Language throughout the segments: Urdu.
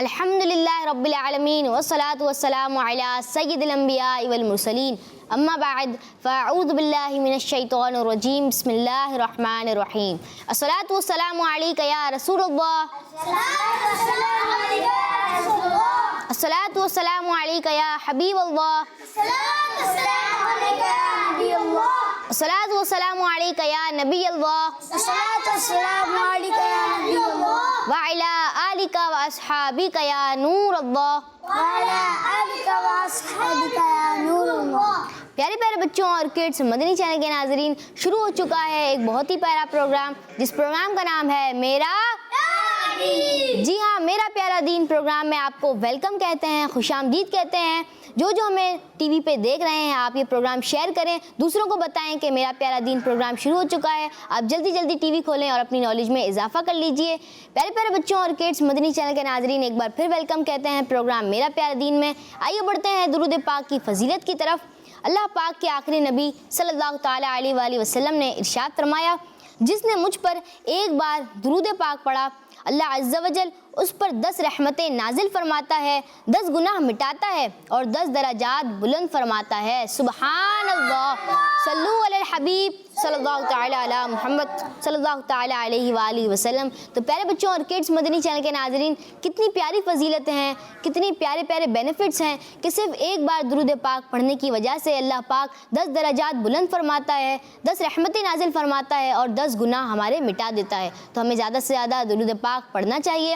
الحمدللہ رب العالمین والصلاة والسلام علی سید الانبیاء والمرسلین اما بعد فاعوذ باللہ من الشیطان الرجیم بسم اللہ الرحمن الرحیم الصلاة والسلام علیک یا رسول اللہ الصلاة والسلام علیک یا حبیب اللہ الصلاة والسلام علیک یا نبی اللہ وعلی آلک واصحابک یا نور اللہ. پیارے پیارے بچوں اور کڈس، مدنی چینل کے ناظرین، شروع ہو چکا ہے ایک بہت ہی پیارا پروگرام جس پروگرام کا نام ہے میرا جی ہاں میرا پیارا دین. پروگرام میں آپ کو ویلکم کہتے ہیں، خوش آمدید کہتے ہیں. جو ہمیں ٹی وی پہ دیکھ رہے ہیں آپ یہ پروگرام شیئر کریں، دوسروں کو بتائیں کہ میرا پیارا دین پروگرام شروع ہو چکا ہے. آپ جلدی جلدی ٹی وی کھولیں اور اپنی نالج میں اضافہ کر لیجئے. پیارے پیارے بچوں اور کڈس، مدنی چینل کے ناظرین ایک بار پھر ویلکم کہتے ہیں پروگرام میرا پیارا دین میں. آئیے بڑھتے ہیں درود پاک کی فضیلت کی طرف. اللہ پاک کے آخری نبی صلی اللہ تعالیٰ علیہ وآلہ وسلم نے ارشاد فرمایا، جس نے مجھ پر ایک بار درود پاک پڑھا اللہ عز و جل اس پر 10 رحمتیں نازل فرماتا ہے، 10 گناہ مٹاتا ہے اور 10 درجات بلند فرماتا ہے. سبحان اللہ. صلو علی الحبیب صلی اللہ تعالیٰ علی محمد صلی اللہ تعالیٰ علیہ وآلہ وسلم. تو پیارے بچوں اور کڈس، مدنی چینل کے ناظرین، کتنی پیاری فضیلتیں ہیں، کتنی پیارے پیارے بینیفٹس ہیں کہ صرف ایک بار درود پاک پڑھنے کی وجہ سے اللہ پاک 10 درجات بلند فرماتا ہے، 10 رحمتیں نازل فرماتا ہے اور 10 گناہ ہمارے مٹا دیتا ہے. تو ہمیں زیادہ سے زیادہ درود پاک پڑھنا چاہیے.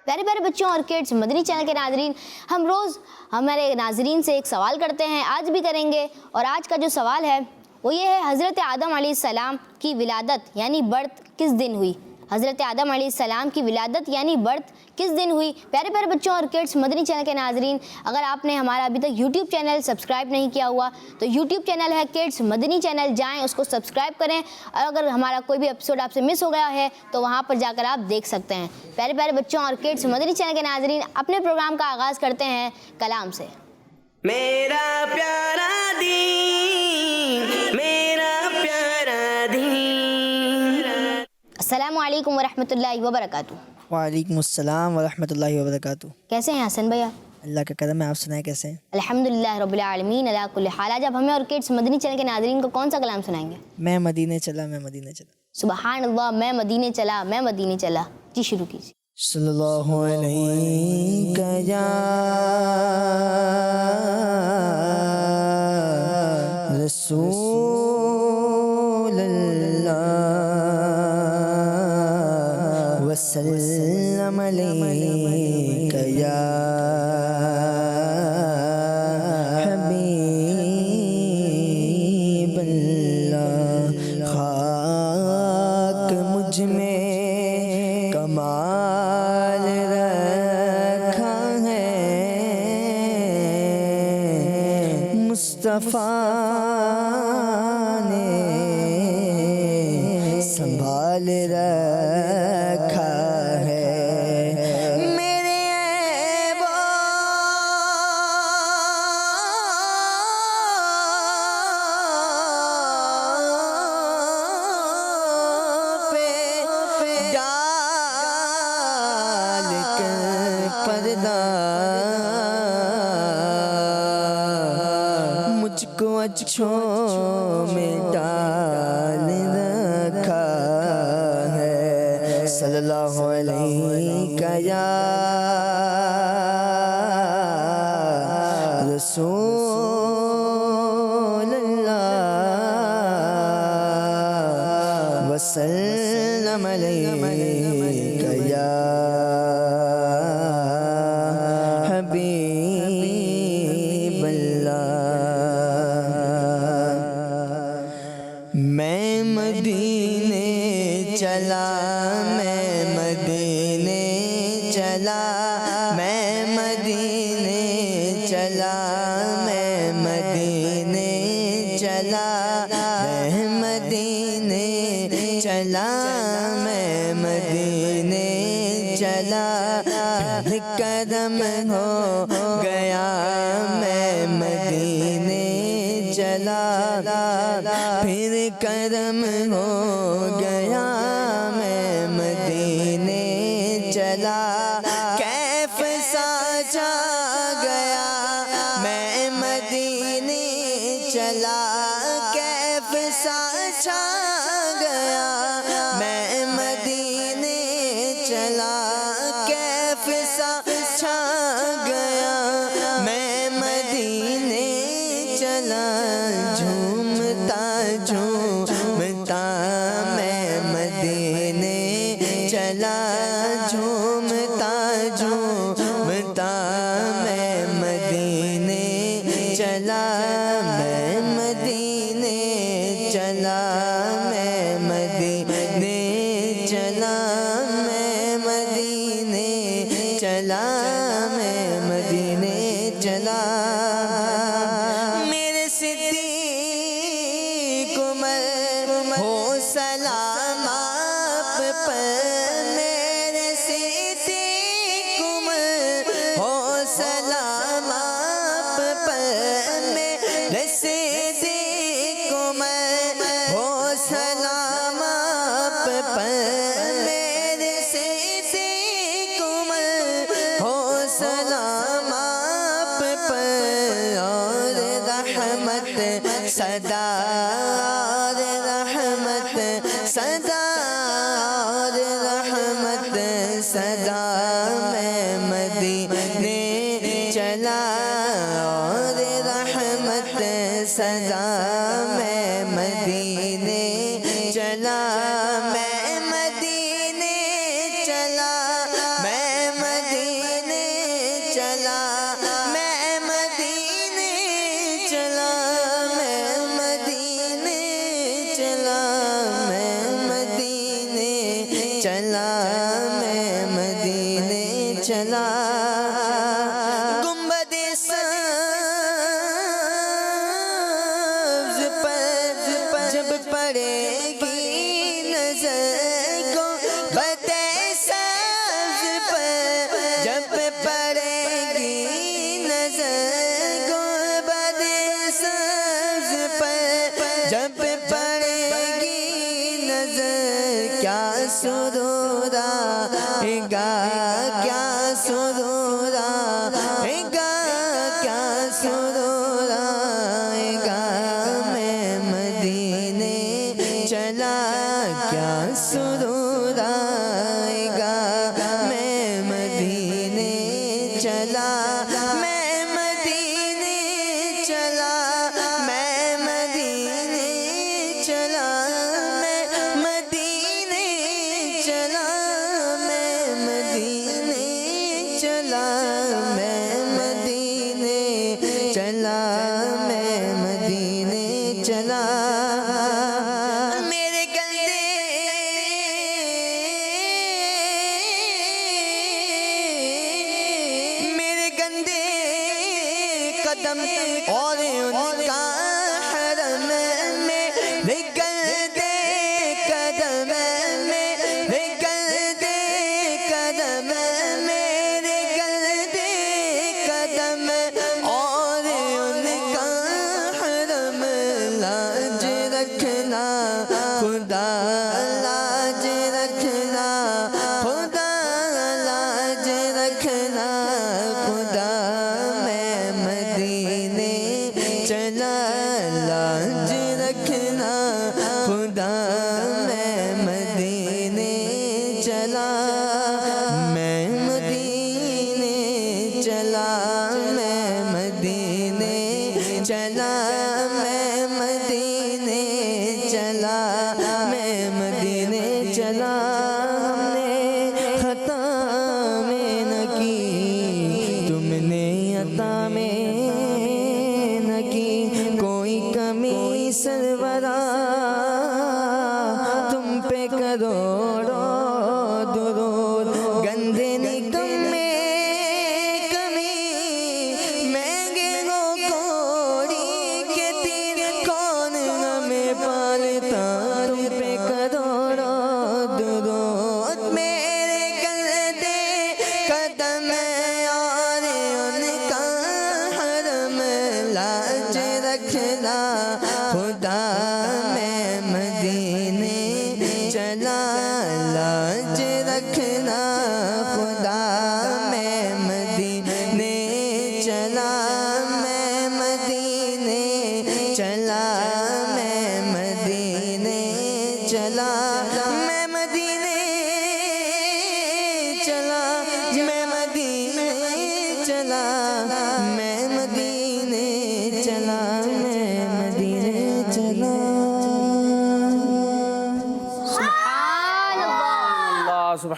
پیارے پیارے بچوں اور کڈس، مدنی چینل کے ناظرین، ہم روز ہمارے ناظرین سے ایک سوال کرتے ہیں، آج بھی کریں گے. اور آج کا جو سوال ہے وہ یہ ہے، حضرت آدم علیہ السلام کی ولادت یعنی برتھ کس دن ہوئی؟ حضرت آدم علیہ السلام کی ولادت یعنی برتھ کس دن ہوئی؟ پیارے پیارے بچوں اور کڈس، مدنی چینل کے ناظرین، اگر آپ نے ہمارا ابھی تک یوٹیوب چینل سبسکرائب نہیں کیا ہوا تو یوٹیوب چینل ہے کڈس مدنی چینل، جائیں اس کو سبسکرائب کریں. اور اگر ہمارا کوئی بھی ایپیسوڈ آپ سے مس ہو گیا ہے تو وہاں پر جا کر آپ دیکھ سکتے ہیں. پیارے پیارے بچوں اور کڈس، مدنی چینل کے ناظرین، اپنے پروگرام کا آغاز کرتے ہیں کلام سے. میرا پیارا دین، میرا پیارا دین. السلام علیکم ورحمۃ اللہ وبرکاتہ. وعلیکم السلام ورحمۃ اللہ وبرکاتہ. کیسے ہیں حسن بھیا؟ اللہ کا کرم ہے، آپ سنائیں کیسے ہیں؟ الحمدللہ رب العالمین علی کل حال. آج آپ ہمیں اور کڈس مدنی چینل کے ناظرین کو کون سا کلام سنائیں گے؟ میں مدینے چلا، میں مدینے چلا. سبحان اللہ. میں مدینے چلا، میں مدینے چلا. جی شروع کیجیے. صلی اللہ علیہ یا رسول اللہ وسلم علیک یا حبیب اللہ. خاک مجھ میں کمال رکھا ہے، مصطفیٰ نے سنبھال رکھا ہے. میرے پہ ڈال کر پردہ مجھ کو اچھوں میں ڈال رکھا ہے. صلی اللہ علیہ یا رسول اللہ وسلم علیک یا حبیب اللہ. میں مدینے چلا، میں مدینے چلا، میں مدینے چلا، میں مدینے چلا، میں مدینے چلا، میں مدینے چلا. پھر قدم ہو گیا میں مدینے چلا، پھر قدم ہو گیا میں مدینے چلا. کیف کیف سا چھا گیا میں مدینے چلا جھومتا جھومتا میں مدینے چلا جھومتا جھومتا میں مدینے چلا میں مدینے چلا میں مدینے چلا میں مدینے چلا میں مدینے چلا میرے صدیق عمر ہو سلام آپ پر میرے صدیق عمر ہو سلام آپ پر میرے صدیق عمر ہو سلام آپ پر میرے صدیق عمر ہو سلام آپ پر اور رحمت صدا اور رحمت صدا اور رحمت صدا میں مدینے چلا اور رحمت صدا میں مدینے چلا میں مدینے چلا میں مدینے چلا میں مدینے چلا میں مدینے چلا میں مدینے چلا میں مدینے چلا گنبد سبز پر جب پڑے گی نظر گنبد سبز پر جب پڑے گی نظر گنبد سبز پر جب پڑے گی نظر کیا سرور آئے گا کیا سرور آئے گا کیا سرور آئے گا میں مدینے چلا کیا سرور آئے گا میں مدینے چلا میں مدینے چلا میں مدینے چلا میں مدینے چلا میں مدینے چلا میں مدینے چلا میں مدینے چلا میرے گندے میرے گندے قدم اور ان کا حرم میرے گندے قدم میرے گندے قدم میرے گندے قدم اور ان کا حرم لاج رکھنا خدا لاج رکھنا خدا لاج رکھنا خدا میں مدینے چلا لاج رکھنا خدا میں مدینے چلا میں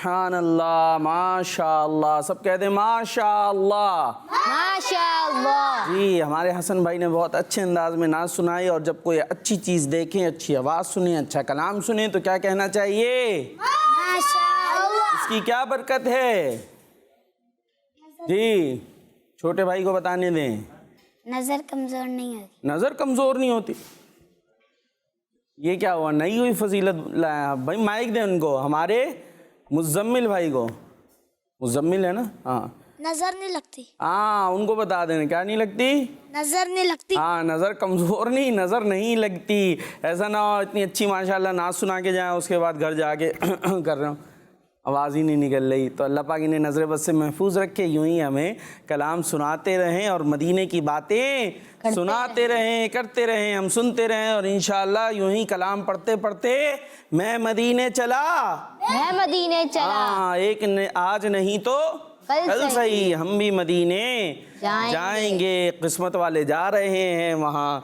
سبحان اللہ، ماشاء اللہ، سب کہتے ہیں ماشاء اللہ۔ ماشاء اللہ۔ جی ہمارے حسن بھائی نے بہت اچھے انداز میں نعت سنائی، اور جب کوئی اچھی چیز دیکھیں، اچھی آواز سنیں، اچھا کلام سنیں تو کیا کہنا چاہیے؟ ماشاء اللہ۔ اس کی کیا برکت ہے؟ جی چھوٹے بھائی کو بتانے دیں۔ نظر کمزور نہیں ہوتی۔ نظر کمزور نہیں ہوتی؟ یہ کیا ہوا، نئی ہوئی فضیلت لایا بھائی؟ مائک دیں ان کو، ہمارے مزمل بھائی کو۔ مزمل ہے نا؟ ہاں نظر نہیں لگتی۔ ہاں ان کو بتا دینا، کیا نہیں لگتی؟ نظر نہیں لگتی۔ ہاں نظر کمزور نہیں، نظر نہیں لگتی۔ ایسا نہ ہو اتنی اچھی ماشاءاللہ نعت سنا کے جائیں، اس کے بعد گھر جا کے کر رہا ہوں، آواز ہی نہیں نکل رہی۔ تو اللہ پاک انہیں نظر بد سے محفوظ رکھے، یوں ہی ہمیں کلام سناتے رہیں اور مدینے کی باتیں سناتے رہیں، کرتے رہیں، ہم سنتے رہیں، اور انشاءاللہ یوں ہی کلام پڑھتے پڑھتے میں مدینے چلا، میں مدینے چلا، ہاں ایک آج نہیں تو کل صحیح ہم بھی مدینے جائیں گے۔ قسمت والے جا رہے ہیں وہاں،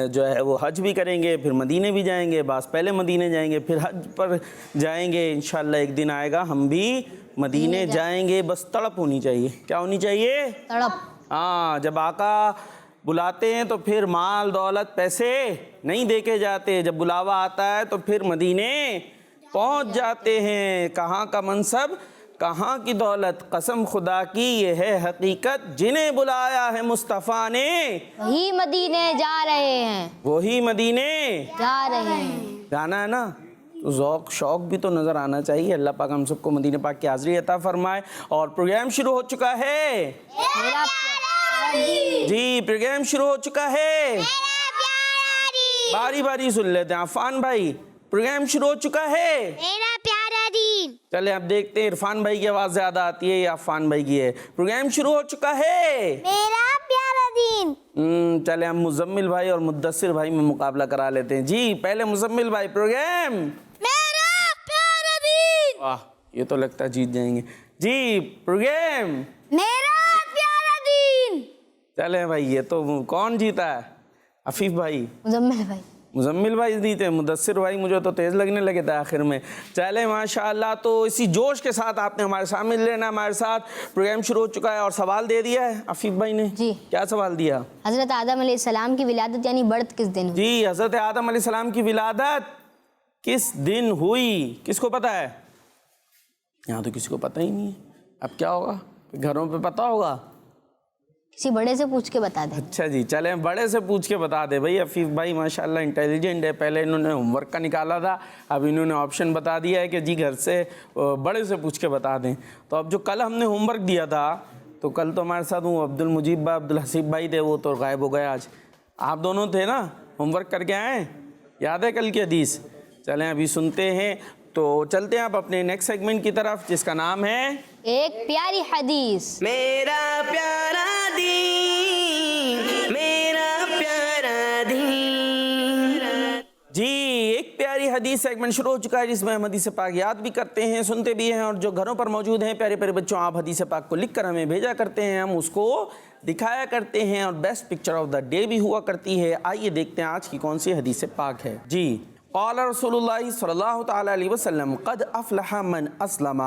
جو ہے وہ حج بھی کریں گے، پھر مدینے بھی جائیں گے، بعض پہلے مدینے جائیں گے، پھر حج پر جائیں گے۔ انشاءاللہ ایک دن آئے گا ہم بھی مدینے جائیں گے، بس تڑپ ہونی چاہیے۔ کیا ہونی چاہیے؟ تڑپ۔ ہاں جب آقا بلاتے ہیں تو پھر مال دولت پیسے نہیں دیکھے جاتے، جب بلاوا آتا ہے تو پھر مدینے پہنچ جاتے ہیں۔ کہاں کا منصب، کہاں کی دولت، قسم خدا کی یہ ہے حقیقت، جنہیں بلایا ہے مصطفیٰ نے وہی مدینے جا رہے ہیں، وہی مدینے جا رہے ہیں۔ جانا ہے نا، تو ذوق شوق بھی تو نظر آنا چاہیے۔ اللہ پاک ہم سب کو مدینہ پاک کی حاضری عطا فرمائے۔ اور پروگرام شروع ہو چکا ہے، میرا پیارا دین، جی پروگرام شروع ہو چکا ہے، باری باری سن لیتے ہیں۔ عفان بھائی پروگرام شروع ہو چکا ہے، میرا پیارا دین۔ چلے اب دیکھتے ہیں عرفان بھائی کی آواز زیادہ آتی ہے یا عفان بھائی کی ہے۔ پروگرام شروع ہو چکا ہے، میرا پیارا دین۔ چلے ہم مزمل بھائی اور مدثر بھائی میں مقابلہ کرا لیتے ہیں۔ جی پہلے مزمل بھائی پروگرام۔ میرا پیارا دین۔ واہ یہ تو لگتا ہے جیت جائیں گے۔ جی پروگرام۔ میرا پیارا دین۔ چلے بھائی یہ تو کون جیتا ہے؟ عفیف بھائی، مزمل بھائی۔ مزمل بھائی جیتے، مدثر بھائی مجھے تو تیز لگنے لگے تھے آخر میں۔ چلے ماشاءاللہ، تو اسی جوش کے ساتھ آپ نے ہمارے ساتھ مل لینا، ہمارے ساتھ پروگرام شروع ہو چکا ہے اور سوال دے دیا ہے عفیف بھائی نے۔ جی کیا سوال دیا؟ حضرت آدم علیہ السلام کی ولادت یعنی برتھ کس دن ہوئی؟ جی حضرت آدم علیہ السلام کی ولادت کس دن ہوئی؟ کس کو پتہ ہے؟ یہاں تو کسی کو پتہ ہی نہیں ہے۔ اب کیا ہوگا؟ گھروں پہ پتہ ہوگا؟ کسی بڑے سے پوچھ کے بتا دیں۔ اچھا جی چلیں بڑے سے پوچھ کے بتا دے بھائی۔ عفیف بھائی ماشاءاللہ انٹیلیجنٹ ہے، پہلے انہوں نے ہوم ورک کا نکالا تھا، اب انہوں نے آپشن بتا دیا ہے کہ جی گھر سے بڑے سے پوچھ کے بتا دیں۔ تو اب جو کل ہم نے ہوم ورک دیا تھا، تو کل تو ہمارے ساتھ وہ عبد المجیب بھائی عبد الحسیب بھائی تھے، وہ تو غائب ہو گئے آج۔ آپ دونوں تھے نا ہوم ورک کر کے آئے، یاد ہے کل کی حدیث؟ چلیں ابھی سنتے ہیں، تو چلتے ہیں اب اپنے نیکسٹ سیگمنٹ کی طرف جس کا نام ہے ایک پیاری حدیث۔ میرا پیارا دین، میرا پیارا دین۔ جی ایک پیاری حدیث سیگمنٹ شروع ہو چکا ہے، جس میں ہم حدیث پاک یاد بھی کرتے ہیں، سنتے بھی ہیں، اور جو گھروں پر موجود ہیں پیارے پیارے بچوں، آپ حدیث پاک کو لکھ کر ہمیں بھیجا کرتے ہیں، ہم اس کو دکھایا کرتے ہیں، اور best picture of the day بھی ہوا کرتی ہے۔ آئیے دیکھتے ہیں آج کی کون سی حدیث پاک ہے۔ جی قال رسول اللہ صلی اللہ تعالیٰ علیہ وسلم قد افلح من اسلم۔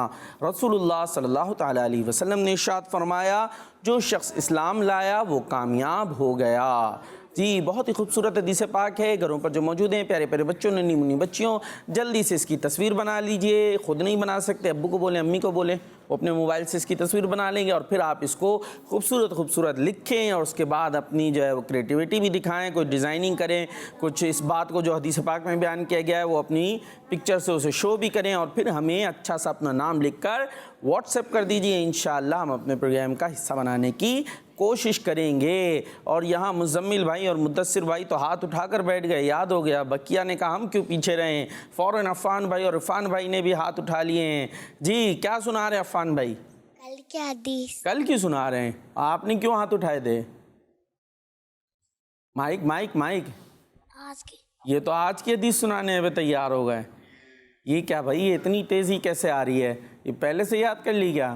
رسول اللہ صلی اللہ تعالیٰ علیہ وسلم نے ارشاد فرمایا، جو شخص اسلام لایا وہ کامیاب ہو گیا۔ جی بہت ہی خوبصورت حدیث پاک ہے، گھروں پر جو موجود ہیں پیارے پیارے بچوں، ننھی منھی بچیوں، جلدی سے اس کی تصویر بنا لیجئے۔ خود نہیں بنا سکتے، ابو کو بولیں، امی کو بولیں، وہ اپنے موبائل سے اس کی تصویر بنا لیں گے، اور پھر آپ اس کو خوبصورت خوبصورت لکھیں، اور اس کے بعد اپنی جو ہے وہ کریٹیوٹی بھی دکھائیں، کوئی ڈیزائننگ کریں، کچھ اس بات کو جو حدیث پاک میں بیان کیا گیا ہے وہ اپنی پکچر سے اسے شو بھی کریں، اور پھر ہمیں اچھا سا اپنا نام لکھ کر واٹس ایپ کر دیجئے۔ انشاءاللہ ہم اپنے پروگرام کا حصہ بنانے کی کوشش کریں گے۔ اور یہاں مزمل بھائی اور مدثر بھائی تو ہاتھ اٹھا کر بیٹھ گئے، یاد ہو گیا، بکیا نے کہا ہم کیوں پیچھے رہے ہیں، فوراً عفان بھائی اور عرفان بھائی نے بھی ہاتھ اٹھا لیے ہیں۔ جی کیا سنا رہے ہیں عفان بھائی؟ کل کی حدیث۔ کل کی سنا رہے ہیں، آپ نے کیوں ہاتھ اٹھائے تھے؟ مائک مائک مائک، آج کی۔ یہ تو آج کی حدیث سنانے میں تیار ہو گئے۔ یہ کیا بھائی، یہ اتنی تیزی کیسے آ رہی ہے؟ یہ پہلے سے یاد کر لی کیا؟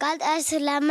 قد أسلم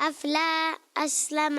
أفلح أسلم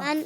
من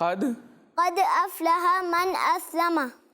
قد قد أفلح من أسلم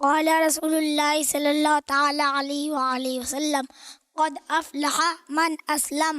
قال رسول الله صلى الله تعالى عليه وآله وسلم قد أفلح من أسلم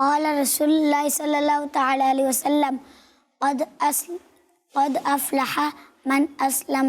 قال رسول الله صلى الله تعالى عليه وسلم قد أفلح من أسلم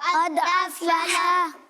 قد أفلح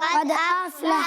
قد أفلح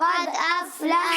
قد أفلح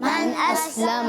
من أسلم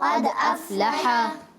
قد أفلح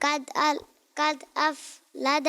قد أفلد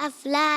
أفلح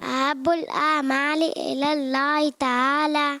أحب الأعمال إلى الله تعالى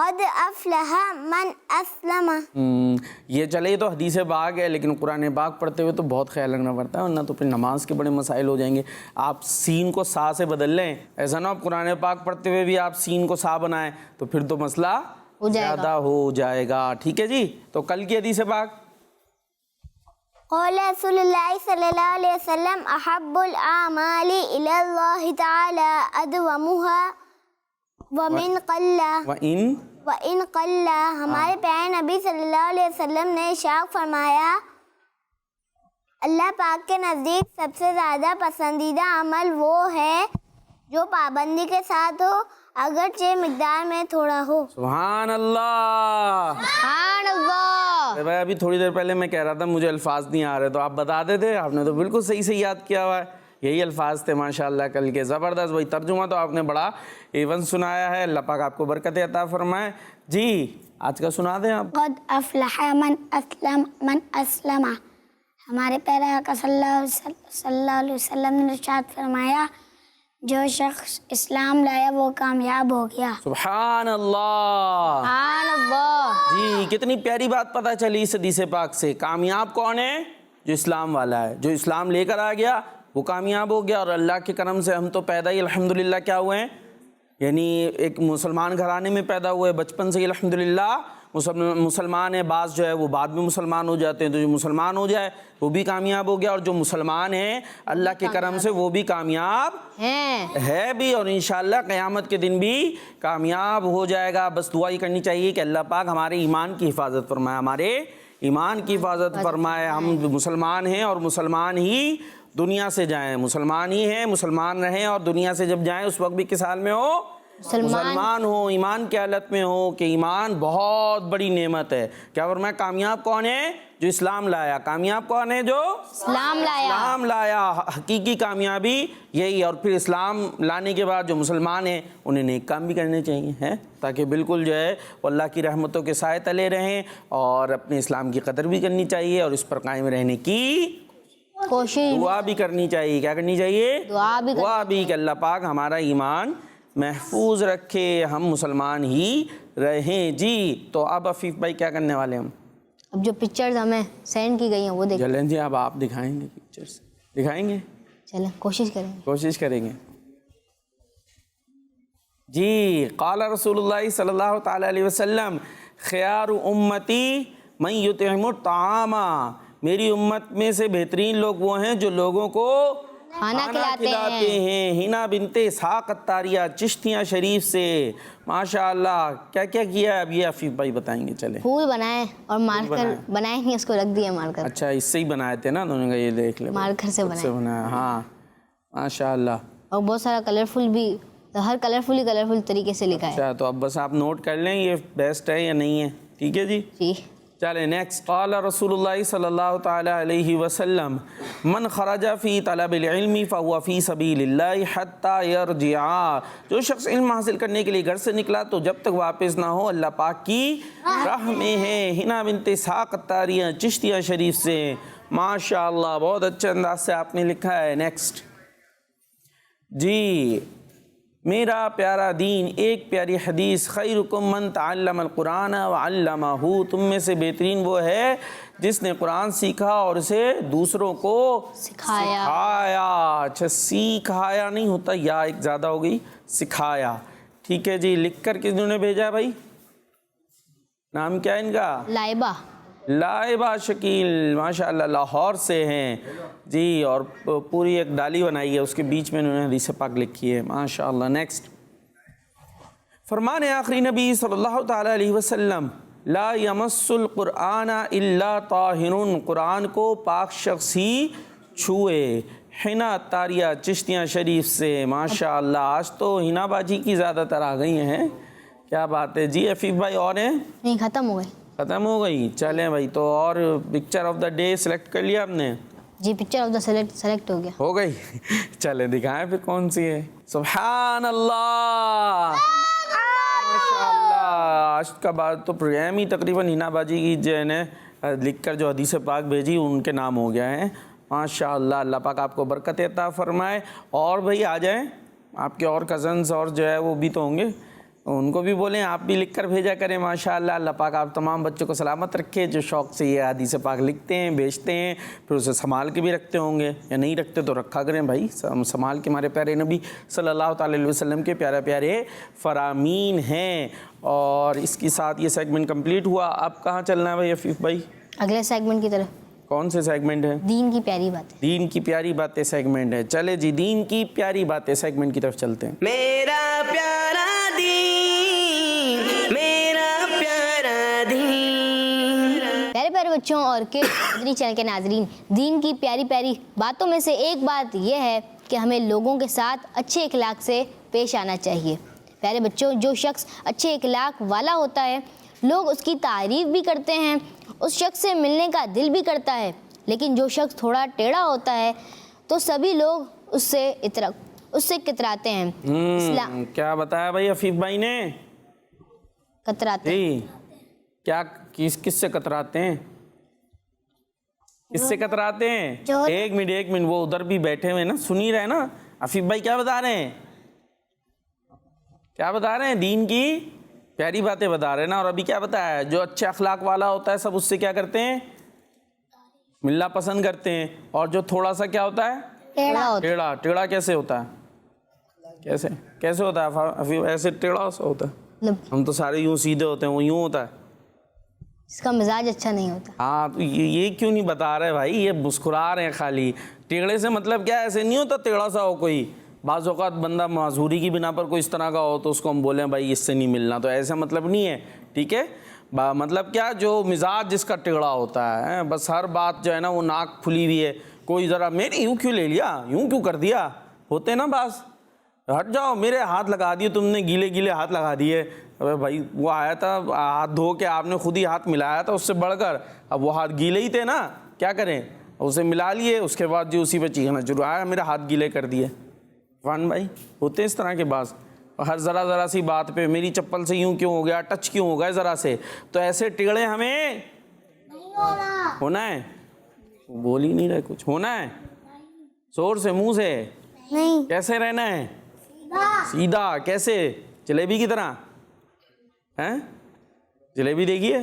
قد افلح من اسلم. یہ چلے تو حدیث پاک ہے، لیکن قرآن پاک پڑھتے ہوئے تو بہت خیال رکھنا پڑتا ہے، ورنہ تو پھر نماز کے بڑے مسائل ہو جائیں گے. آپ سین کو سا سے بدل لیں، ایسا نہ آپ قرآن پاک پڑھتے ہوئے بھی آپ سین کو سا بنائیں تو پھر تو مسئلہ زیادہ ہو جائے گا. ٹھیک ہے جی. تو کل کی حدیث پاک قال رسول اللہ صلی اللہ علیہ وسلم احب الاعمال الی اللہ تعالی ادومها ومن قل وَإِن قَلَّ. ہمارے پیارے نبی صلی اللہ علیہ وسلم نے ارشاد فرمایا اللہ پاک کے نزدیک سب سے زیادہ پسندیدہ عمل وہ ہے جو پابندی کے ساتھ ہو، اگرچہ مقدار میں تھوڑا ہو. سبحان اللہ. سبحان اللہ. بھائی ابھی تھوڑی دیر پہلے میں کہہ رہا تھا مجھے الفاظ نہیں آ رہے، تو آپ بتا دیتے، آپ نے تو بالکل صحیح سے یاد کیا ہوا ہے. یہی الفاظ تھے ماشاءاللہ کل کے. زبردست بھائی، ترجمہ تو آپ نے بڑا ایون سنایا ہے. اللہ پاک آپ کو برکت عطا فرمائے. جی آج کا سنا دیں آپ. قد افلح من اسلم. ہمارے پیارے آقا صلی اللہ علیہ وسلم نے ارشاد فرمایا جو شخص اسلام لایا وہ کامیاب ہو گیا. سبحان اللہ. سبحان اللہ. جی کتنی پیاری بات پتہ چلی اس حدیث پاک سے. کامیاب کون ہے؟ جو اسلام والا ہے، جو اسلام لے کر آ گیا وہ کامیاب ہو گیا. اور اللہ کے کرم سے ہم تو پیدا ہی الحمدللہ کیا ہوئے ہیں، یعنی ایک مسلمان گھرانے میں پیدا ہوئے، بچپن سے ہی الحمدللہ مسلمان ہے. بعض جو ہے وہ بعد میں مسلمان ہو جاتے ہیں، تو جو مسلمان ہو جائے وہ بھی کامیاب ہو گیا، اور جو مسلمان ہیں اللہ کے کرم سے وہ بھی کامیاب ہے بھی، اور انشاءاللہ قیامت کے دن بھی کامیاب ہو جائے گا. بس دعا ہی کرنی چاہیے کہ اللہ پاک ہمارے ایمان کی حفاظت فرمائے، ہمارے ایمان کی حفاظت فرمائے. ہم مسلمان ہیں اور مسلمان ہی دنیا سے جائیں، مسلمان ہی ہیں، مسلمان رہیں، اور دنیا سے جب جائیں اس وقت بھی کس حال میں ہو؟ مسلمان ہو، ایمان کی حالت میں ہو، کہ ایمان بہت بڑی نعمت ہے. کیا فرمایا؟ کامیاب کون ہے؟ جو اسلام لایا. کامیاب کون ہے؟ جو اسلام لایا. حقیقی کامیابی یہی. اور پھر اسلام لانے کے بعد جو مسلمان ہیں انہیں نیک کام بھی کرنے چاہیے ہیں، تاکہ بالکل جو ہے وہ اللہ کی رحمتوں کے سائے تلے رہیں، اور اپنے اسلام کی قدر بھی کرنی چاہیے، اور اس پر قائم رہنے کی کوشش، دعا بھی کرنی چاہیے. کیا کرنی چاہیے؟ دعا بھی کہ اللہ پاک ہمارا ایمان محفوظ رکھے، ہم مسلمان ہی رہیں. جی تو اب عفیف بھائی کیا کرنے والے ہم؟ اب جو پکچرز ہمیں سینڈ کی گئی ہیں وہ دیکھیں. چلیں جی اب آپ دکھائیں گے پکچرز؟ دکھائیں گے؟ چلیں کوشش کریں گے. جی قال رسول اللہ صلی اللہ تعالی علیہ وسلم خیار امتی من یطعم الطعام. میری امت میں سے بہترین لوگ وہ ہیں جو لوگوں کو کھانا کھلاتے ہیں. ہینا بنت اسحاق الطاریہ چشتیاں شریف سے ماشاءاللہ. کیا کیا کیا ہے اب یہ عفیف بھائی بتائیں گے. چلیں پھول بنائے اور مارکر بنائے نہیں، اس کو رکھ دیا مارکر. اچھا اس سے ہی بنائے تھے نا انہوں نے کہا یہ دیکھ لیں مارکر سے بنایا. ہاں ماشاءاللہ. اور بہت سارا کلرفل بھی، ہر کلرفل طریقے سے لکھا ہے. اچھا تو اب بس آپ نوٹ کر لیں یہ بیسٹ ہے یا نہیں ہے. ٹھیک ہے جی. چلیں نیکسٹ. قال رسول اللہ صلی اللہ تعالی علیہ وسلم من خرج فی طلب العلم فهو فی سبیل اللہ حتی یرجع. جو شخص علم حاصل کرنے کے لیے گھر سے نکلا تو جب تک واپس نہ ہو اللہ پاک کی راہ میں ہے. ہنا بنت اسحاق الطاریہ چشتیہ شریف سے ماشاءاللہ. بہت اچھے انداز سے آپ نے لکھا ہے. نیکسٹ جی میرا پیارا دین ایک پیاری حدیث خیرکم من تعلم القرآن وعلمہ. تم میں سے بہترین وہ ہے جس نے قرآن سیکھا اور اسے دوسروں کو سکھایا. اچھا سکھایا نہیں ہوتا، یا ایک زیادہ ہو گئی، سکھایا. ٹھیک ہے جی. لکھ کر کس نے بھیجا ہے بھائی؟ نام کیا ہے ان کا؟ لائبہ شکیل ماشاءاللہ لاہور سے ہیں جی. اور پوری ایک ڈالی بنائی ہے، اس کے بیچ میں انہوں نے حدیث پاک لکھی ہے ماشاءاللہ. نیکسٹ فرمان آخری نبی صلی اللہ تعالی علیہ وسلم لا یمس القرآن الا طاہر. قرآن کو پاک شخص ہی چھوئے. ہنا طاریہ چشتیاں شریف سے ماشاءاللہ. آج تو ہنا باجی کی زیادہ تر آ گئی ہیں، کیا بات ہے. جی عفیف بھائی اور ہیں؟ نہیں ختم ہو گئی. چلیں بھائی تو اور picture of the day select کر لیا آپ نے؟ جی پکچر آف دا سلیکٹ ہو گئی. چلیں دکھائیں پھر کون سی ہے. سبحان اللہ ماشاءاللہ. آج کا بعد تو پروگرام ہی تقریباً ہنا باجی کی جو ہے نا لکھ کر جو حدیث پاک بھیجی ان کے نام ہو گیا ہے ماشاءاللہ. اللہ پاک آپ کو برکت عطا فرمائے. اور بھائی آ جائیں، آپ کے اور کزنز اور جو ہے وہ بھی تو ہوں گے. ان کو بھی بولیں آپ بھی لکھ کر بھیجا کریں ماشاءاللہ. اللہ پاک آپ تمام بچوں کو سلامت رکھے جو شوق سے یہ حدیث پاک لکھتے ہیں بھیجتے ہیں, پھر اسے سنبھال کے بھی رکھتے ہوں گے, یا نہیں رکھتے تو رکھا کریں بھائی, سنبھال کے. ہمارے پیارے نبی صلی اللہ تعالی علیہ وسلم کے پیارے پیارے فرامین ہیں. اور اس کے ساتھ یہ سیگمنٹ کمپلیٹ ہوا. اب کہاں چلنا ہے بھائی عفیف بھائی؟ اگلے سیگمنٹ کی طرف. کون سے سیگمنٹ ہے؟ دین کی پیاری باتیں. دین کی پیاری باتیں سیگمنٹ ہے. چلے جی دین کی پیاری باتیں سیگمنٹ کی طرف چلتے ہیں. میرا پیارا دین, میرا پیارا دین. پیارے پیارے بچوں اور مدنی چینل کے ناظرین, دین کی پیاری پیاری باتوں میں سے ایک بات یہ ہے کہ ہمیں لوگوں کے ساتھ اچھے اخلاق سے پیش آنا چاہیے. پیارے بچوں, جو شخص اچھے اخلاق والا ہوتا ہے لوگ اس کی تعریف بھی کرتے ہیں, اس شخص سے ملنے کا دل بھی کرتا ہے. لیکن جو شخص تھوڑا ٹیڑھا ہوتا ہے تو سبھی لوگ اس سے کتراتے ہیں. کیا بتایا بھائی عفیف بھائی نے؟ کتراتے ہیں. کیا کس سے کتراتے ہیں؟ کس سے کتراتے ہیں؟ ایک منٹ وہ ادھر بھی بیٹھے ہوئے نا, سنی رہے نا. عفیف بھائی کیا بتا رہے ہیں؟ کیا بتا رہے ہیں؟ دین کی پیاری باتیں بتا رہے ہیں نا. اور ابھی کیا بتایا ہے؟ جو اچھے اخلاق والا ہوتا ہے سب اس سے کیا کرتے ہیں؟ ملنا پسند کرتے ہیں. اور جو تھوڑا سا کیا ہوتا ہے؟ ٹیڑھا. ٹیڑھا کیسے ہوتا ہے؟ کیسے ہوتا ہے؟ ایسے ٹیڑھا سا ہوتا ہے. ہم تو سارے یوں سیدھے ہوتے ہیں, وہ یوں ہوتا ہے. اس کا مزاج اچھا نہیں ہوتا. ہاں تو یہ کیوں نہیں بتا رہے بھائی؟ یہ مسکرا رہے ہیں خالی. ٹیڑھے سے مطلب کیا؟ ایسے نہیں ہوتا ٹیڑھا سا ہو کوئی. بعض اوقات بندہ معذوری کی بنا پر کوئی اس طرح کا ہو تو اس کو ہم بولیں بھائی اس سے نہیں ملنا, تو ایسا مطلب نہیں ہے. ٹھیک ہے, مطلب کیا, جو مزاج جس کا ٹیڑھا ہوتا ہے, بس ہر بات جو ہے نا وہ ناک کھلی ہوئی ہے. کوئی ذرا میری یوں کیوں لے لیا, یوں کیوں کر دیا, ہوتے نا بعض. ہٹ جاؤ, میرے ہاتھ لگا دیے تم نے, گیلے ہاتھ لگا دیے. ابے بھائی وہ آیا تھا ہاتھ دھو کے, آپ نے خود ہی ہاتھ ملایا تھا اس سے بڑھ کر, اب وہ ہاتھ گیلے ہی تھے نا, کیا کریں, اسے ملا لیے, اس کے بعد جو اسی پہ چیخنا شروع, آیا میرے ہاتھ گیلے کر دیے. فان بھائی ہوتے اس طرح کے بعض, ہر ذرا سی بات پہ میری چپل سے یوں کیوں ہو گیا, ٹچ کیوں ہو گیا ذرا سے. تو ایسے ٹیڑھے ہمیں ہونا ہے. بول ہی نہیں رہے کچھ. ہونا ہے زور سے, منہ سے نہیں. کیسے رہنا ہے؟ سیدھا. کیسے؟ جلیبی کی طرح. جلیبی دیکھیے,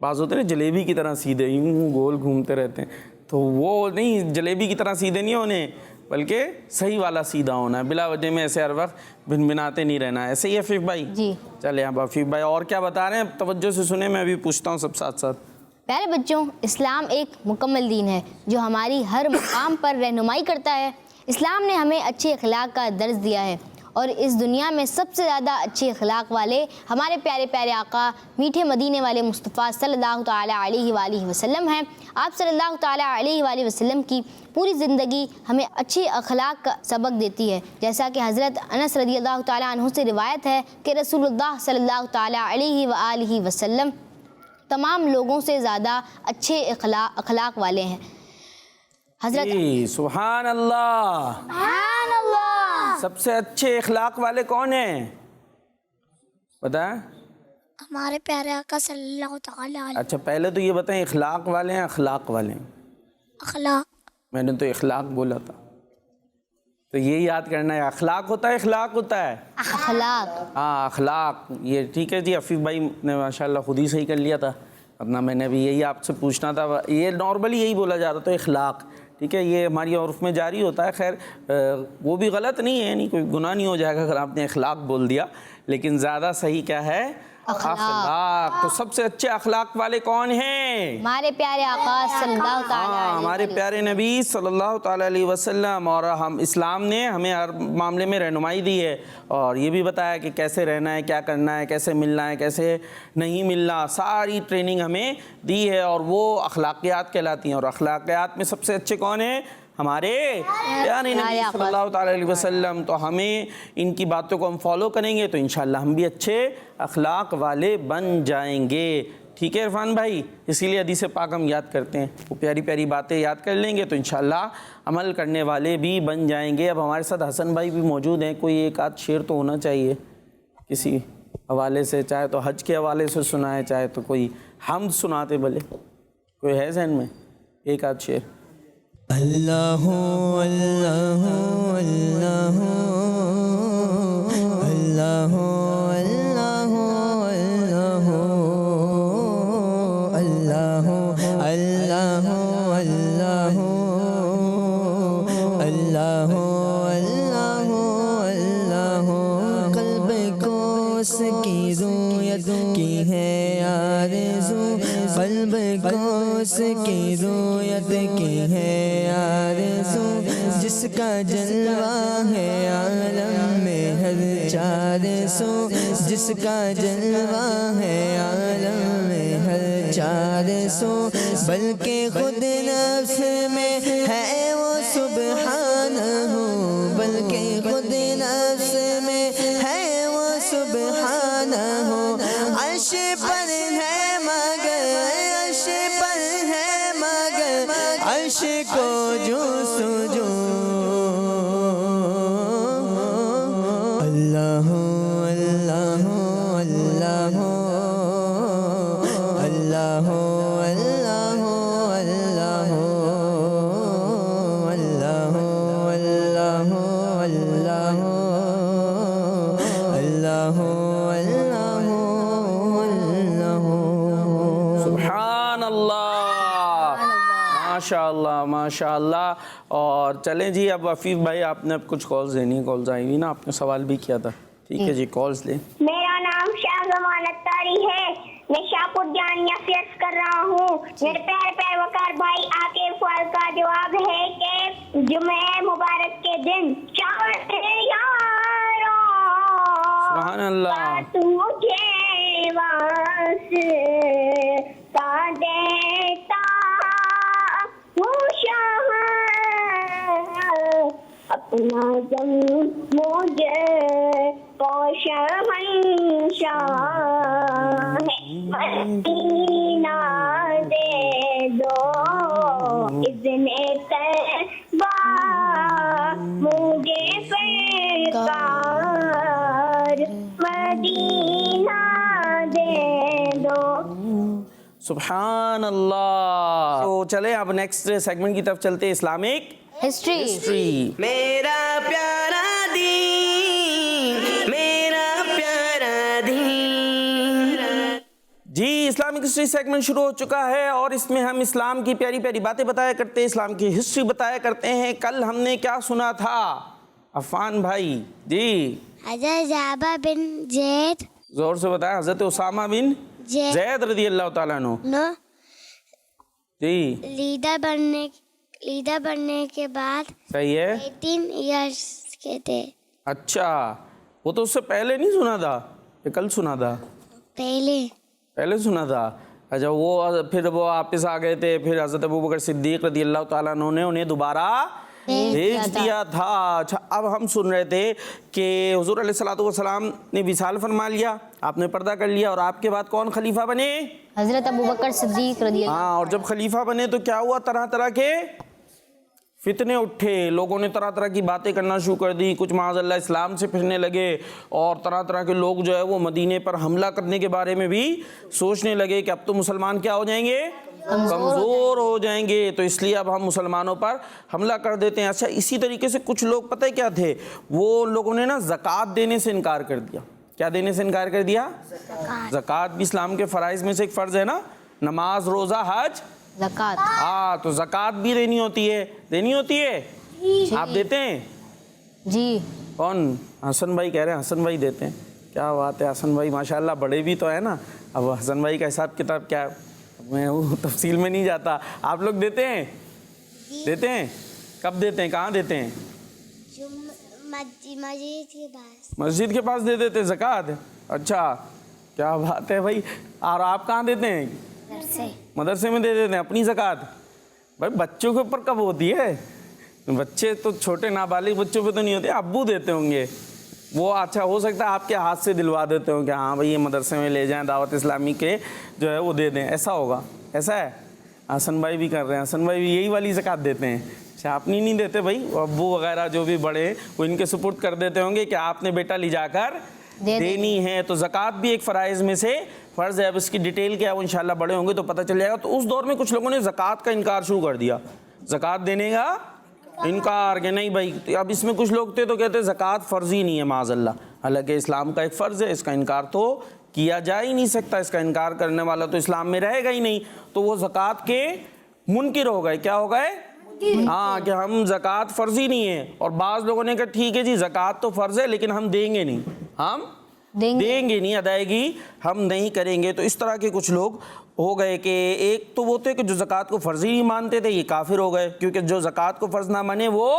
بعض ہوتے ہیں جلیبی کی طرح سیدھے یوں گول گھومتے رہتے ہیں, تو وہ نہیں, جلیبی کی طرح سیدھے نہیں ہونے, بلکہ صحیح والا سیدھا ہونا ہے. بلا وجہ میں ایسے ہر وقت بنبناتے نہیں رہنا ہے. ایسے ہی عفیف بھائی؟ جی چلے اب عفیف بھائی اور کیا بتا رہے ہیں, توجہ سے سنیں, میں ابھی پوچھتا ہوں سب ساتھ ساتھ. پیارے بچوں, اسلام ایک مکمل دین ہے جو ہماری ہر مقام پر رہنمائی کرتا ہے. اسلام نے ہمیں اچھے اخلاق کا درس دیا ہے, اور اس دنیا میں سب سے زیادہ اچھے اخلاق والے ہمارے پیارے پیارے آقا میٹھے مدینے والے مصطفیٰ صلی اللہ تعالیٰ علیہ وآلہ وسلم ہیں. آپ صلی اللہ تعالیٰ علیہ وآلہ وسلم کی پوری زندگی ہمیں اچھے اخلاق کا سبق دیتی ہے. جیسا کہ حضرت انس رضی اللہ تعالیٰ عنہ سے روایت ہے کہ رسول اللہ صلی اللہ تعالیٰ علیہ وآلہ وسلم تمام لوگوں سے زیادہ اچھے اخلاق والے ہیں. حضرت سبحان اللہ, سبحان اللہ. سب سے اچھے اخلاق والے کون ہیں بتائیں؟ ہمارے پیارے آقا صلی اللہ تعالیٰ علیہ. اچھا پہلے تو یہ بتائیں, اخلاق والے ہیں اخلاق والے ہیں؟ اخلاق. میں نے تو اخلاق بولا تھا, تو یہ یاد کرنا ہے. اخلاق ہوتا ہے, اخلاق ہوتا ہے. اخلاق. ہاں اخلاق, یہ ٹھیک ہے جی. عفیف بھائی نے ماشاءاللہ خود ہی صحیح کر لیا تھا, ورنہ میں نے بھی یہی آپ سے پوچھنا تھا. یہ نارملی یہی بولا جاتا تو اخلاق, ٹھیک ہے, یہ ہماری عرف میں جاری ہوتا ہے. خیر وہ بھی غلط نہیں ہے, نہیں کوئی گناہ نہیں ہو جائے گا اگر آپ نے اخلاق بول دیا, لیکن زیادہ صحیح کیا ہے؟ اخلاق. تو سب سے اچھے اخلاق والے کون ہیں؟ ہمارے پیارے آقا صلی اللہ تعالیٰ علیہ ہمارے پیارے نبی صلی اللہ تعالیٰ علیہ وسلم. اور ہم اسلام نے ہمیں ہر معاملے میں رہنمائی دی ہے, اور یہ بھی بتایا کہ کیسے رہنا ہے, کیا کرنا ہے, کیسے ملنا ہے, کیسے نہیں ملنا, ساری ٹریننگ ہمیں دی ہے, اور وہ اخلاقیات کہلاتی ہیں. اور اخلاقیات میں سب سے اچھے کون ہیں؟ ہمارے پیارے نبی صلی اللہ تعالیٰ علیہ وسلم. تو ہمیں ان کی باتوں کو ہم فالو کریں گے تو انشاءاللہ ہم بھی اچھے اخلاق والے بن جائیں گے. ٹھیک ہے عرفان بھائی, اسی لیے حدیث پاک ہم یاد کرتے ہیں, وہ پیاری پیاری باتیں یاد کر لیں گے تو انشاءاللہ عمل کرنے والے بھی بن جائیں گے. اب ہمارے ساتھ حسن بھائی بھی موجود ہیں, کوئی ایک آدھ شعر تو ہونا چاہیے کسی حوالے سے, چاہے تو حج کے حوالے سے سنائے, چاہے تو کوئی حمد سناتے, بھلے کوئی ہے ذہن میں ایک آدھ شعر؟ اللہ اللہ اللہ اللہ اللہ اللہ اللہ اللہ اللہ اللہ قلب کو اس کی رویت کی ہے آرزو قلب کو اس کی رویت کی ہے آرزو جس کا جلوہ ہے عالم میں ہر چار سو جس کا جلوہ ہے عالم میں ہر چار سو بلکہ خود نفس میں ہے وہ سبحانہ بلکہ خود نفس میں ہے وہ سبحانہ عرش پر ہے مگر عرش پر ہے مگر عرش کو جو سجو اللہ اللہ اللہ اللہ اللہ اللہ اللہ اللہ اللہ اللہ اللہ سبحان اللہ، ماشاء اللہ ماشاء اللہ. اور چلیں جی اب عفیف بھائی آپ نے اب کچھ کالز دینی ہے، کالز آئی ہوئی نا، آپ نے سوال بھی کیا تھا. ٹھیک ہے جی کالز لیں. میرا نام شاہ زمان اتاری ہے، میں شاہپور جانیہ سے عرض کر رہا ہوں. میرے پیارے پیروکار بھائی آپ کے سوال کا جواب ہے کہ جمعہ مبارک کے دن چاہتے یارو سبحان اللہ. بات مجھے واسطہ دیتا ہوں شاہ اپنا جم مجھے کو شہنشاہ مدینہ دے دو اذن طیبہ مجھے سرکار مدینہ دے دو. سبحان اللہ. تو چلیں اب نیکسٹ سیگمنٹ کی طرف چلتے ہیں، اسلامک ہسٹری. میرا پیارا دین میرا پیارا دین. جی اسلامک ہسٹری سیگمنٹ شروع ہو چکا ہے اور اس میں ہم اسلام کی پیاری پیاری باتیں بتایا کرتے ہیں، اسلام کی ہسٹری بتایا کرتے ہیں. کل ہم نے کیا سنا تھا عفان بھائی؟ جی حضرت زابا بن زید زور سے بتایا. حضرت اسامہ بن زید رضی اللہ تعالیٰ عنہ نو جی لیڈر بننے کے بعد صحیح ہے. 18 ایئرس کے تھے. اچھا وہ تو اس سے پہلے نہیں سنا تھا، یہ کل سنا تھا، پہلے سنا تھا. اچھا وہ پھر وہ واپس آ گئے تھے، پھر حضرت ابوبکر صدیق رضی اللہ تعالیٰ عنہ نے انہیں دوبارہ بھیج دیا تھا. اچھا اب ہم سن رہے تھے کہ حضور علیہ الصلوۃ والسلام نے وصال فرما لیا، آپ نے پردہ کر لیا، اور آپ کے بعد کون خلیفہ بنے؟ حضرت ابوبکر صدیق رضی اللہ. ہاں، اور جب خلیفہ بنے تو کیا ہوا؟ طرح طرح کے فتنے اٹھے، لوگوں نے طرح طرح کی باتیں کرنا شروع کر دی، کچھ معاذ اللہ اسلام سے پھرنے لگے، اور طرح طرح کے لوگ جو ہے وہ مدینے پر حملہ کرنے کے بارے میں بھی سوچنے لگے کہ اب تو مسلمان کیا ہو جائیں گے؟ کمزور ہو جائیں گے، تو اس لیے اب ہم مسلمانوں پر حملہ کر دیتے ہیں. اچھا اسی طریقے سے کچھ لوگ پتہ کیا تھے، وہ لوگوں نے نا زکوٰۃ دینے سے انکار کر دیا. کیا دینے سے انکار کر دیا؟ زکوٰۃ بھی اسلام کے فرائض میں سے ایک فرض ہے نا، نماز روزہ حج زکوٰۃ. ہاں تو زکوٰۃ بھی دینی ہوتی ہے. آپ دیتے ہیں؟ جی کون؟ حسن بھائی کہہ رہے ہیں حسن بھائی دیتے ہیں. کیا بات ہے حسن بھائی، ماشاءاللہ بڑے بھی تو ہے نا. اب حسن بھائی کا حساب کتاب کیا ہے میں وہ تفصیل میں نہیں جاتا. آپ لوگ دیتے ہیں؟ دیتے ہیں؟ کب دیتے ہیں؟ کہاں دیتے ہیں؟ مسجد کے پاس دے دیتے زکوٰۃ. اچھا کیا بات ہے بھائی. اور آپ کہاں دیتے ہیں؟ مدرسے میں دے دیتے ہیں اپنی زکوٰۃ. بھائی بچوں کے اوپر کب ہوتی ہے؟ بچے تو چھوٹے نابالغ بچوں پہ تو نہیں ہوتے، ابو دیتے ہوں گے وہ. اچھا ہو سکتا ہے آپ کے ہاتھ سے دلوا دیتے ہوں کہ ہاں بھائی یہ مدرسے میں لے جائیں، دعوت اسلامی کے جو ہے وہ دے دیں، ایسا ہوگا. ایسا ہے؟ حسن بھائی بھی کر رہے ہیں، حسن بھائی بھی یہی والی زکوٰۃ دیتے ہیں. اچھا آپ نہیں دیتے بھائی؟ ابو وغیرہ جو بھی بڑے ہیں وہ ان کے سپرد کر دیتے ہوں گے کہ آپ نے بیٹا لے جا کر دینی ہے. تو زکوٰۃ بھی ایک فرائض میں سے فرض ہے. اب اس کی ڈیٹیل کیا ہے وہ انشاءاللہ بڑے ہوں گے تو پتہ چل جائے گا. تو اس دور میں کچھ لوگوں نے زکوٰۃ کا انکار شروع کر دیا، زکوٰۃ دینے کا انکار کہ نہیں بھائی. اب اس میں کچھ لوگ تھے تو کہتے زکوٰۃ فرض ہی نہیں ہے معاذ اللہ، حالانکہ اسلام کا ایک فرض ہے، اس کا انکار تو کیا جا ہی نہیں سکتا، اس کا انکار کرنے والا تو اسلام میں رہے گا ہی نہیں، تو وہ زکوٰۃ کے منکر ہو گئے. کیا ہو گئے؟ ہاں، کہ ہم زکوٰۃ فرض ہی نہیں ہے. اور بعض لوگوں نے کہا ٹھیک ہے جی زکوٰۃ تو فرض ہے لیکن ہم دیں گے نہیں، ہم دیں گے نہیں، ادائیگی ہم نہیں کریں گے. تو اس طرح کے کچھ لوگ ہو گئے کہ ایک تو وہ تھے کہ جو زکوٰۃ کو فرض ہی نہیں مانتے تھے، یہ کافر ہو گئے، کیونکہ جو زکوٰۃ کو فرض نہ مانے وہ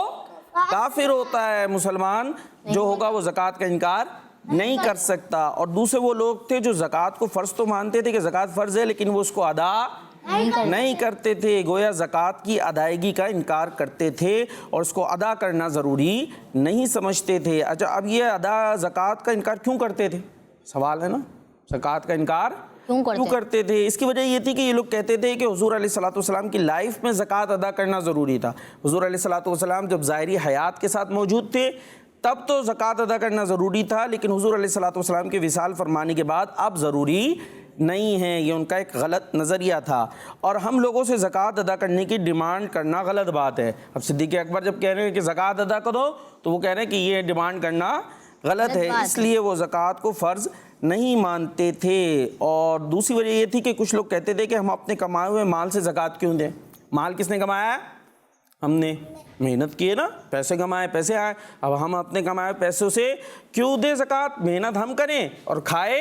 کافر ہوتا ہے. مسلمان جو ہوگا وہ زکوٰۃ کا انکار نہیں کر سکتا. اور دوسرے وہ لوگ تھے جو زکوٰۃ کو فرض تو مانتے تھے کہ زکوٰۃ فرض ہے، لیکن وہ اس کو ادا نہیں کرتے تھے، گویا زکوٰۃ کی ادائیگی کا انکار کرتے تھے اور اس کو ادا کرنا ضروری نہیں سمجھتے تھے. اچھا، اب یہ زکوٰۃ کا انکار کیوں کرتے تھے؟ سوال ہے نا، زکوٰۃ کا انکار کیوں کرتے تھے؟ اس کی وجہ یہ تھی کہ یہ لوگ کہتے تھے کہ حضور علیہ الصلوۃ والسلام کی لائف میں زکوٰۃ ادا کرنا ضروری تھا. حضور علیہ الصلوۃ والسلام جب ظاہری حیات کے ساتھ موجود تھے تب تو زکوٰۃ ادا کرنا ضروری تھا، لیکن حضور علیہ الصلوۃ والسلام کے وصال فرمانے کے بعد اب ضروری نہیں ہے. یہ ان کا ایک غلط نظریہ تھا. اور ہم لوگوں سے زکوٰۃ ادا کرنے کی ڈیمانڈ کرنا غلط بات ہے. اب صدیق اکبر جب کہہ رہے ہیں کہ زکوٰۃ ادا کرو تو وہ کہہ رہے ہیں کہ یہ ڈیمانڈ کرنا غلط ہے، اس لیے وہ زکوٰۃ کو فرض نہیں مانتے تھے. اور دوسری وجہ یہ تھی کہ کچھ لوگ کہتے تھے کہ ہم اپنے کمائے ہوئے مال سے زکوٰۃ کیوں دیں؟ مال کس نے کمایا ہے؟ ہم نے محنت کی ہے نا، پیسے کمائے، پیسے آئے، اب ہم اپنے کمائے پیسوں سے کیوں دیں زکوٰۃ؟ محنت ہم کریں اور کھائے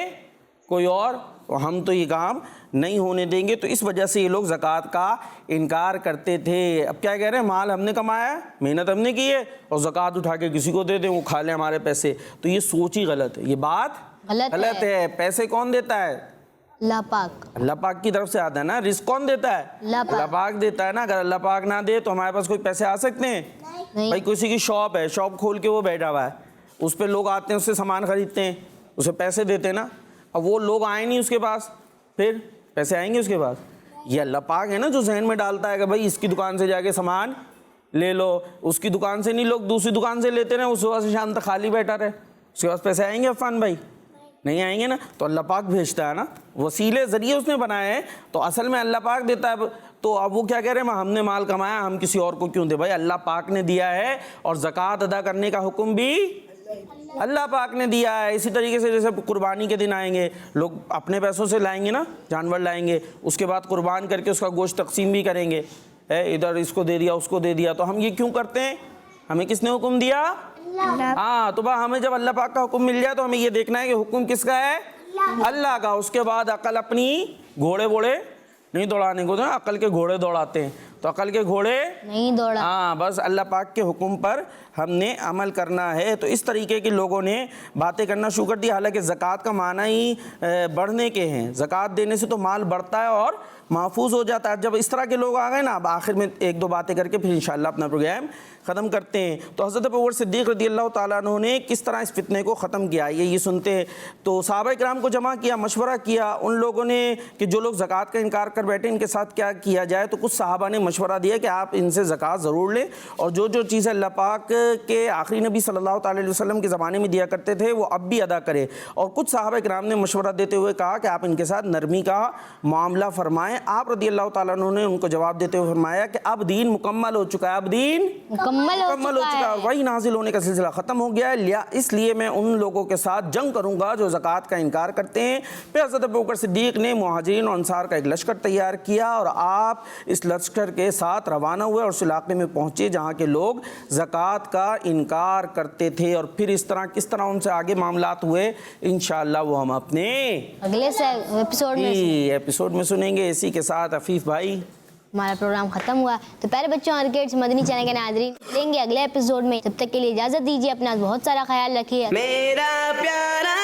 کوئی اور ہم تو یہ کام نہیں ہونے دیں گے. تو اس وجہ سے یہ لوگ زکوٰۃ کا انکار کرتے تھے. اب کیا کہہ رہے ہیں؟ مال ہم نے کمایا ہے، محنت ہم نے کی ہے، اور زکوٰۃ اٹھا کے کسی کو دے دیں، وہ کھا لیں ہمارے پیسے. تو یہ سوچ ہی غلط ہے، یہ بات غلط ہے. پیسے کون دیتا ہے؟ اللہ پاک. اللہ پاک کی طرف سے آتا ہے نا. رزق کون دیتا ہے؟ اللہ پاک دیتا ہے نا. اگر اللہ پاک نہ دے تو ہمارے پاس کوئی پیسے آ سکتے ہیں؟ بھائی کسی کی شاپ ہے، شاپ کھول کے وہ بیٹھا ہوا ہے، اس پہ لوگ آتے ہیں، اس سے سامان خریدتے ہیں، اسے پیسے دیتے ہیں نا. اب وہ لوگ آئیں نہیں اس کے پاس، پھر پیسے آئیں گے اس کے پاس؟ یہ اللہ پاک ہے نا جو ذہن میں ڈالتا ہے کہ بھائی اس کی دکان سے جا کے سامان لے لو. اس کی دکان سے نہیں، لوگ دوسری دکان سے لیتے رہے، اس صبح سے شام تک خالی بیٹھا رہے، اس کے پاس پیسے آئیں گے عفان بھائی؟ نہیں آئیں گے نا. تو اللہ پاک بھیجتا ہے نا، وسیلے ذریعے اس نے بنائے ہیں، تو اصل میں اللہ پاک دیتا ہے. تو اب وہ کیا کہہ رہے ہیں؟ ہم نے مال کمایا، ہم کسی اور کو کیوں دیں؟ بھائی اللہ پاک نے دیا ہے، اور زکوٰۃ ادا کرنے کا حکم بھی اللہ پاک نے دیا ہے. اسی طریقے سے جیسے قربانی کے دن آئیں گے، لوگ اپنے پیسوں سے لائیں گے نا، جانور لائیں گے، اس کے بعد قربان کر کے اس کا گوشت تقسیم بھی کریں گے، ادھر اس کو دے دیا، اس کو دے دیا. تو ہم یہ کیوں کرتے ہیں؟ ہمیں کس نے حکم دیا؟ ہاں. تو ہمیں جب اللہ پاک کا حکم مل جائے تو ہمیں یہ دیکھنا ہے کہ حکم کس کا ہے؟ اللہ کا. اس کے بعد عقل اپنی گھوڑے ووڑے نہیں دوڑانے کو، عقل کے گھوڑے دوڑاتے ہیں، تو عقل کے گھوڑے نہیں دوڑا. ہاں، بس اللہ پاک کے حکم پر ہم نے عمل کرنا ہے. تو اس طریقے کے لوگوں نے باتیں کرنا شروع کر دی، حالانکہ زکوٰۃ کا معنی ہی بڑھنے کے ہیں. زکوٰۃ دینے سے تو مال بڑھتا ہے اور محفوظ ہو جاتا ہے. جب اس طرح کے لوگ آ گئے نا، اب آخر میں ایک دو باتیں کر کے پھر انشاءاللہ اپنا پروگرام ختم کرتے ہیں. تو حضرت ابوبکر صدیق رضی اللہ تعالیٰ عنہ نے کس طرح اس فتنے کو ختم کیا یہ سنتے ہیں. تو صحابہ کرام کو جمع کیا، مشورہ کیا ان لوگوں نے کہ جو لوگ زکوٰۃ کا انکار کر بیٹھے ان کے ساتھ کیا کیا جائے. تو کچھ صحابہ نے مشورہ دیا کہ آپ ان سے زکوٰۃ ضرور لیں، اور جو چیزیں اللہ پاک کے آخری نبی صلی اللہ تعالیٰ علیہ وسلم کے زمانے میں دیا کرتے تھے وہ اب بھی ادا کرے. اور کچھ صحابہ کرام نے مشورہ دیتے ہوئے کہا کہ آپ ان کے ساتھ نرمی کا معاملہ فرمائیں. آپ رضی اللہ تعالیٰ عنہ نے ان کو جواب دیتے ہوئے فرمایا کہ اب دین مکمل ہو چکا ہے، اب دین مکمل ہو چکا ہے، وہی نازل ہونے کا سلسلہ ختم ہو گیا ہے. اس لیے میں ان لوگوں کے ساتھ جنگ کروں گا جو زکوٰۃ کا انکار کرتے ہیں. پھر حضرت ابوبکر صدیق نے مہاجرین اور انصار کا ایک لشکر تیار کیا، اور آپ اس لشکر کے ساتھ روانہ ہوئے اور اس علاقے میں پہنچے جہاں کے لوگ زکوٰۃ کا انکار کرتے تھے. اور پھر اس طرح کس طرح ان سے آگے معاملات ہوئے انشاءاللہ وہ ہم اپنے اگلے ایپیسوڈ میں سنیں گے. اسی کے ساتھ عفیف بھائی ہمارا پروگرام ختم ہوا. تو پیارے بچوں اور کڈس مدنی چینل کے ناظرین لیں گے اگلے ایپیسوڈ میں. تب تک کے لیے اجازت دیجیے، اپنا بہت سارا خیال رکھیے. میرا پیارا